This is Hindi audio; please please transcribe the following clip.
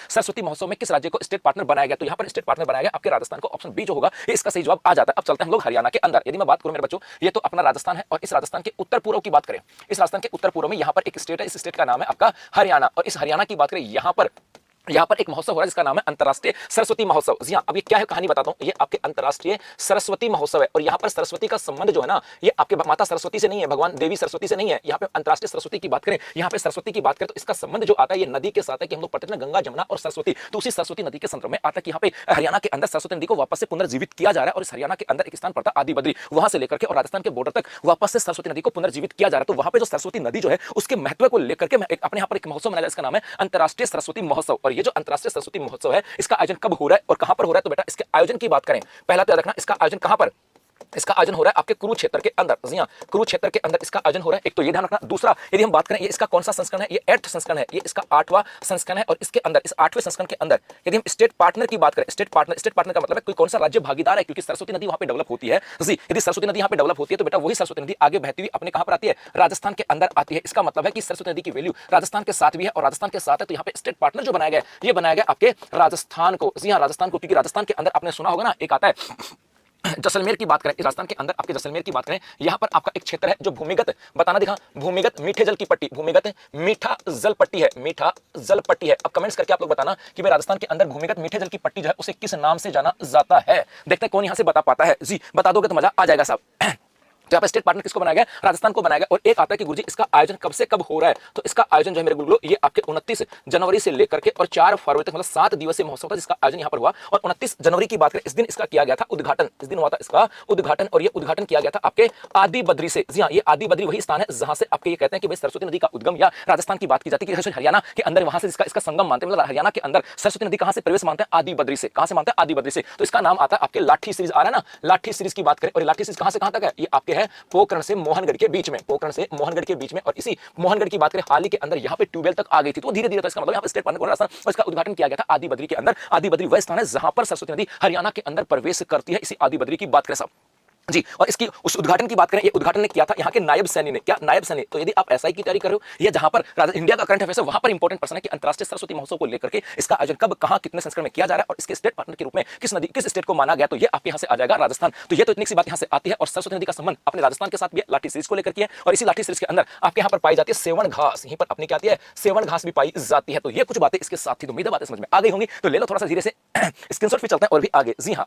सरस्वती महोत्सव में किस राज्य को स्टेट पार्टनर बनाया गया? तो यहाँ पर स्टेट पार्टनर बनाया गया आपके राजस्थान को। ऑप्शन बी जो होगा ये इसका सही जवाब आ जाता है। अब चलते हैं हम लोग हरियाणा के अंदर। यदि मैं बात करूं मेरे बच्चों, ये तो अपना राजस्थान है और इस राजस्थान के उत्तर पूर्व की बात करें, इस राजस्थान के उत्तर पूर्व में यहाँ पर एक स्टेट है, इस स्टेट का नाम है आपका हरियाणा। और इस हरियाणा की बात करें, यहाँ पर एक महोत्सव हो रहा है जिसका नाम है अंतर्राष्ट्रीय सरस्वती महोत्सव। जी हाँ, अब ये क्या है कहानी बताता हूँ। ये आपके अंतर्राष्ट्रीय सरस्वती महोत्सव है और यहाँ पर सरस्वती का संबंध जो है ना, ये आपके माता सरस्वती से नहीं है, भगवान देवी सरस्वती से नहीं है। यहाँ पे अंतर्राष्ट्रीय सरस्वती की बात करें, यहाँ पे सरस्वती की बात करें तो इसका संबंध जो आता है ये नदी के साथ है कि हम लोग पढ़ते हैं गंगा जमुना और सरस्वती, तो उसी सरस्वती नदी के संदर्भ में आता है कि यहाँ पे हरियाणा के अंदर सरस्वती नदी को वापस से पुनर्जीवित किया जा रहा है। और इस हरियाणा के अंदर एक स्थान पड़ता है आदि बद्री, वहां से लेकर के और राजस्थान के बॉर्डर तक वापस से सरस्वती नदी को पुनर्जीवित किया जा रहा है। तो वहां पे जो सरस्वती नदी जो है उसके महत्व को लेकर के अपने यहाँ पर एक महोत्सव मनाया जाए, इसका नाम है अंतर्राष्ट्रीय सरस्वती महोत्सव। और ये जो अंतर्राष्ट्रीय सरस्वती महोत्सव है इसका आयोजन कब हो रहा है और कहां पर हो रहा है? तो बेटा इसके आयोजन की बात करें, पहला तो याद रखना इसका आयोजन कहां पर, इसका आयोजन हो रहा है आपके कुरुक्षेत्र के अंदर। जी हां, कुरुक्षेत्र के अंदर इसका आयोजन हो रहा है, एक तो ये ध्यान रखना। दूसरा यदि हम बात करें ये इसका कौन सा संस्करण है, ये 8th संस्करण है, ये इसका 8वां संस्करण है। और इसके अंदर इस 8वें संस्करण के अंदर यदि हम स्टेट पार्टनर की बात करें, स्टेट पार्टनर का मतलब है कोई कौन सा राज्य भागीदार है, क्योंकि सरस्वती नदी वहां पे डेवलप होती है। जी, यदि सरस्वती नदी यहां पे डेवलप होती है तो बेटा वही सरस्वती नदी आगे बहती हुई अपने कहां पर आती है, राजस्थान के अंदर आती है। इसका मतलब है कि सरस्वती नदी की वैल्यू राजस्थान के साथ भी है और राजस्थान के साथ है, तो यहाँ पे स्टेट पार्टनर जो बनाया गया ये बनाया गया आपके राजस्थान को। जी हाँ, राजस्थान को, क्योंकि राजस्थान के अंदर आपने सुना होगा ना एक आता है जैसलमेर की बात करें, इस राजस्थान के अंदर आपके जैसलमेर की बात करें, यहां पर आपका एक क्षेत्र है जो भूमिगत, बताना दिखा, भूमिगत मीठे जल की पट्टी, भूमिगत मीठा जल पट्टी है, मीठा जल पट्टी है। अब कमेंट्स करके आप लोग बताना कि भाई राजस्थान के अंदर भूमिगत मीठे जल की पट्टी जो है उसे किस नाम से जाना जाता है। देखते हैं कौन यहां से बता पाता है। जी बता दोगे तो मजा आ जाएगा साहब। तो यहाँ पे स्टेट पार्टनर किसको बनाया गया, राजस्थान को बनाया गया। और एक आता है कि गुरुजी इसका आयोजन कब से कब हो रहा है, तो इसका आयोजन जो है मेरे गुरुओं ये आपके 29 जनवरी से लेकर के और 4 फरवरी तक, मतलब 7 दिवसीय महोत्सव था जिसका आयोजन यहाँ पर हुआ। और 29 जनवरी की बात करें, इस दिन इसका किया गया था उद्घाटन, इस दिन हुआ था इसका उद्घाटन। और ये उद्घाटन किया गया था आपके आदि बद्री से। जी हाँ, ये आदि बद्री वही स्थान है जहां से आपके ये कहते हैं कि भाई सरस्वती नदी का उद्गम, या राजस्थान की बात की जाती है कि हरियाणा के अंदर वहां से इसका संगम मानते हैं, मतलब हरियाणा के अंदर सरस्वती नदी कहां से प्रवेश मानते हैं, आदि बद्री से। कहां से मानते हैं, आदि बद्री से। तो इसका नाम आता है आपके लाठी सीरीज आ रहा है ना, लाठी सीरीज की बात करें, और लाठी सीरीज कहां से कहां तक है, ये आपके है पोखरण से मोहनगढ़ के बीच में, पोखरण से मोहनगढ़ के बीच में। और इसी मोहनगढ़ की बात करें हाल ही के अंदर यहाँ पे ट्यूबवेल तक आ गई थी, तो धीरे धीरे, तो इसका मतलब यहाँ पे स्टेट पार्टनर राजस्थान, और इसका उद्घाटन किया गया था आदि बद्री के अंदर। आदि बद्री वह स्थान है जहां पर सरस्वती नदी हरियाणा के अंदर प्रवेश करती है, इसी आदि बद्री की बात करें साहब जी। और इसकी उस उद्घाटन की बात करें, ये उद्घाटन ने किया था यहाँ के नायब सैनी ने। क्या नायब सैनी? तो यदि आप एसआई की तैयारी कर रहे हो या जहां पर इंडिया का करंट अफेयर्स है वहां पर इंपॉर्टेंट पर्सन है कि अंतर्राष्ट्रीय सरस्वती महोत्सव को लेकर के इसका आयोजन कब, कहां, कितने संस्करण में किया जा रहा है और इसके स्टेट पार्टनर के रूप में किस नदी, किस स्टेट को माना गया, तो ये आपके यहाँ से आ जाएगा राजस्थान। तो ये तो इतनी सी बात यहाँ से आती है। और सरस्वती नदी का संबंध अपने राजस्थान के साथ भी लाठी सीरीज को लेकर के है, और इसी लाठी सीरीज के अंदर आपके यहाँ पर पाई जाती है सेवण घास, यहीं पर अपनी क्या आती है, सेवण घास भी पाई जाती है। तो ये कुछ बातें इसके साथ थी, तो उम्मीद है बातें समझ में आ गई होंगी। तो ले लो थोड़ा सा धीरे से स्क्रीनशॉट पे, चलते हैं और भी आगे। जी हाँ,